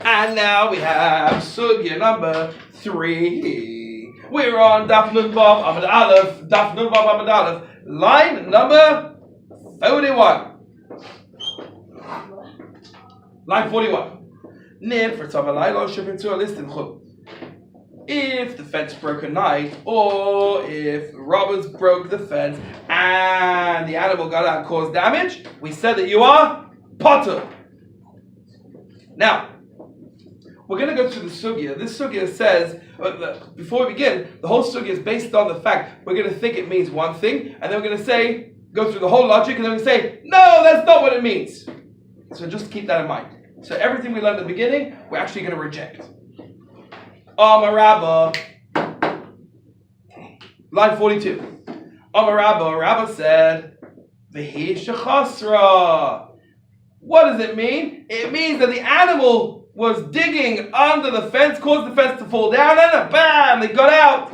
And now we have sugya number 3. We're on Daf Nun Vav Amud Aleph, Daf Nun Vav Amud Aleph, line number 41. Line 41. If the fence broke at night, or if robbers broke the fence and the animal got out and caused damage, we said that you are potter. Now, we're going to go through the sugya. This sugya says, before we begin, the whole sugya is based on the fact we're going to think it means one thing, and then we're going to say, go through the whole logic, and then we say, no, that's not what it means. So just keep that in mind. So everything we learned at the beginning, we're actually going to reject. Rabba. Line 42. Rabba said, V'hi shechasra. What does it mean? It means that the animal was digging under the fence, caused the fence to fall down, and bam, they got out.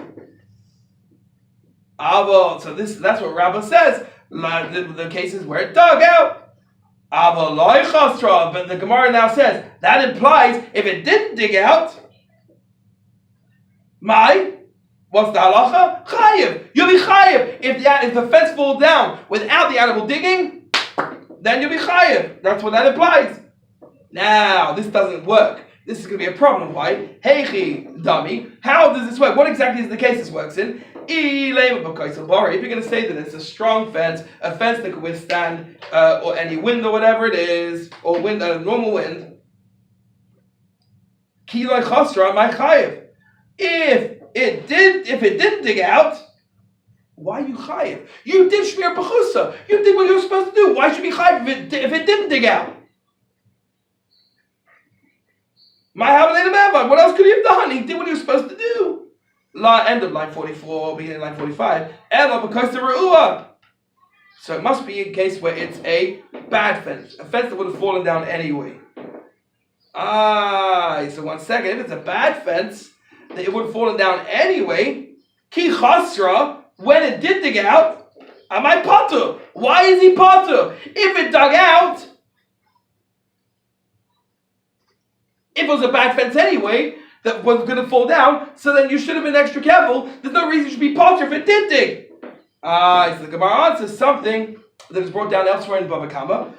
So that's what Rabba says. The cases where it dug out. But the Gemara now says that implies if it didn't dig out, what's the halacha? Chayiv. You'll be chayiv. If the fence falls down without the animal digging, then you'll be chayiv. That's what that implies. Now, this doesn't work. This is going to be a problem. Why? Heichi, dummy. How does this work? What exactly is the case this works in? If you're going to say that it's a strong fence, a fence that can withstand or any wind or whatever it is, or wind, normal wind, kiloi chasra my chayiv. If it didn't dig out, why are you chayiv? You did shmir b'chusa. You did what you were supposed to do. Why should you be chayiv if it didn't dig out? What else could he have done? He did what he was supposed to do. End of line 44, beginning of line 45. So it must be a case where it's a bad fence, a fence that would have fallen down anyway. So 1 second. If it's a bad fence, that it would have fallen down anyway. Ki chasra, when it did dig out, am I potter? Why is he potter? If it dug out, if it was a bad fence anyway, that was going to fall down, so then you should have been extra careful. There's no reason you should be potter if it did dig. So the Gemara answers something that is brought down elsewhere in Bava Kama.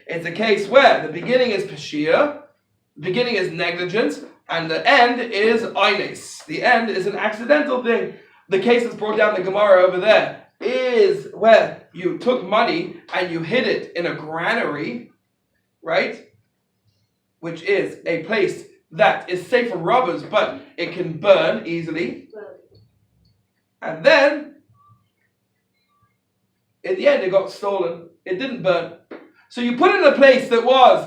It's a case where the beginning is pashia, the beginning is negligence, and the end is oines. The end is an accidental thing. The case that's brought down in the Gemara over there is where you took money and you hid it in a granary, right? Which is a place that is safe from robbers, but it can burn easily. And then, in the end, it got stolen. It didn't burn. So you put it in a place that was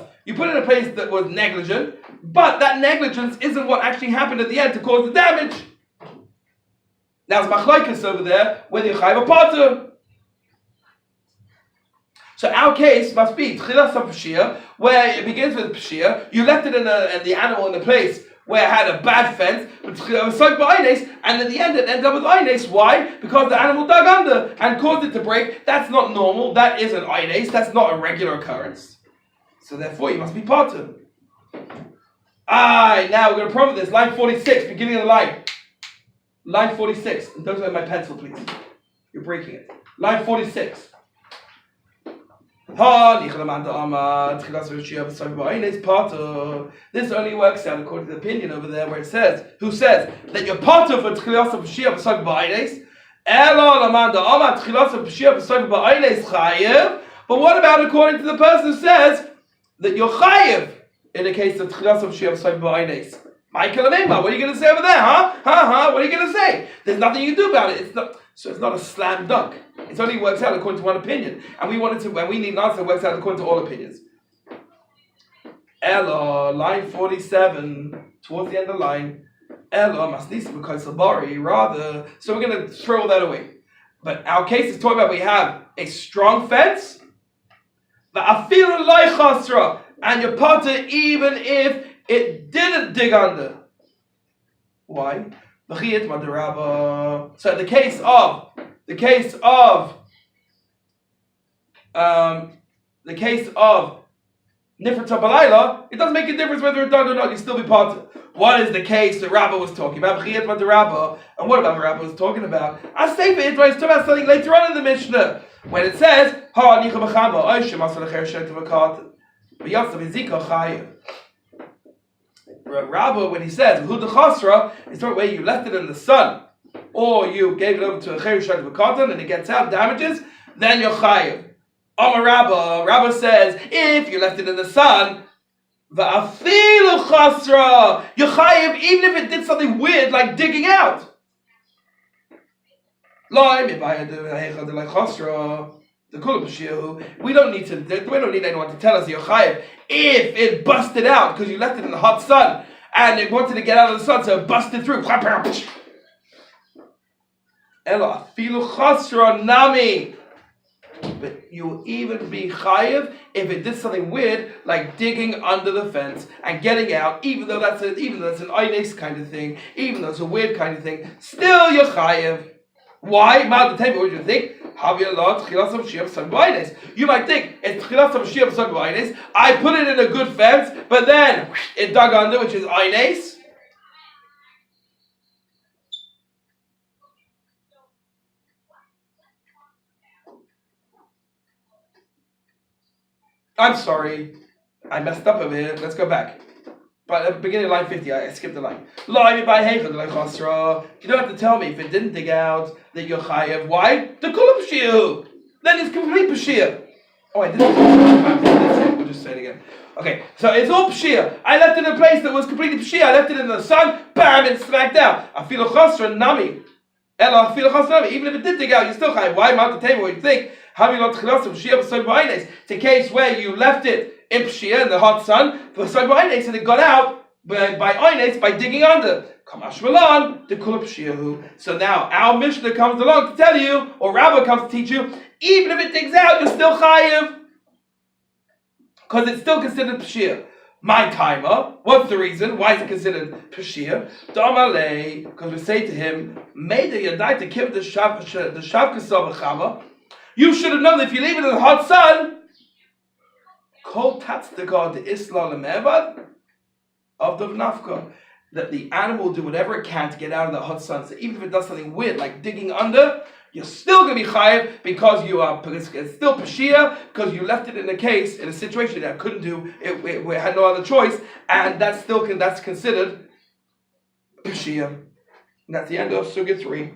negligent, but that negligence isn't what actually happened at the end to cause the damage. Now it's machlokes over there, whether you chayav a potter. So our case must be tchilas pashia, where it begins with pashia. You left it in the animal in the place where it had a bad fence, and at the end it ended up with eines. Why? Because the animal dug under and caused it to break. That's not normal. That isn't eines. That's not a regular occurrence. So therefore, you must be potter. Now we're going to prove this. Line 46, beginning of the line. Line 46. Don't let my pencil, please. You're breaking it. Line 46. This only works out according to the opinion over there where it says, who says that you're potter for tchilas of Pashia b'soif ba'aynes. But what about according to the person who says that you're chayiv in the case of tchilas of Pashia b'soif ba'aynes? Michael Amema, what are you going to say over there, huh? What are you going to say? There's nothing you can do about it. So it's not a slam dunk. It only works out according to one opinion. And we need an answer that works out according to all opinions. Ella, line 47, towards the end of the line. Ella, masnisa because sabari, rather. So we're going to throw all that away. But our case is talking about we have a strong fence, the afilu loy chasra, and your potter even if it didn't dig under. Why? So the case of Nifrit Balayla, it doesn't make a difference whether it's dug or not, you still be part. What is the case that Rabbah was talking about? And what about the Rabbah was talking about? I say for Israel, it's talking about something later on in the Mishnah. When it says, Rabbah, when he says, Hu Chasra, it's talking where you left it in the sun, or you gave it over to a Cherishat V'Katan and it gets out, damages, then you're chayiv. Amar Rabbah says, if you left it in the sun, Va'afilu Chasra, you're chayiv even if it did something weird like digging out. We don't need anyone to tell us you're chayiv. If it busted out because you left it in the hot sun and it wanted to get out of the sun, so it busted through. Ela filu chasra nami. But you will even be chayiv if it did something weird like digging under the fence and getting out, even though that's an oines kind of thing, even though it's a weird kind of thing, still you're chayiv. Why? What do you think? You might think it's I put it in a good fence, but then it dug under, which is oines. I'm sorry, I messed up over here. Let's go back. But at the beginning of line 50, I skipped the line. You don't have to tell me if it didn't dig out that you're chayev. Why? The kulam pshir. Then it's complete pshir. Oh, I didn't. We'll just say it again. Okay, so it's all pshir. I left it in a place that was completely pshir. I left it in the sun. Bam! It smacked out. I feel a chasra nami. Ella, I feel a chasra nami. Even if it did dig out, you're still chayev. Why? Mount the table. What do you think? It's a case where you left it in pshia in the hot sun for oines and it got out by oines by digging under. So now our Mishnah comes along to tell you, or Rabbah comes to teach you, even if it digs out, you're still chayiv because it's still considered pshia. My timer. What's the reason? Why is it considered pashir? Because we say to him, you should have known that if you leave it in the hot sun, that the animal will do whatever it can to get out of the hot sun. So even if it does something weird like digging under, you're still going to be chayiv because it's still pashia, because you left it in a case, in a situation that couldn't do, it had no other choice, and that's considered pashia. And that's the end of sugya 3.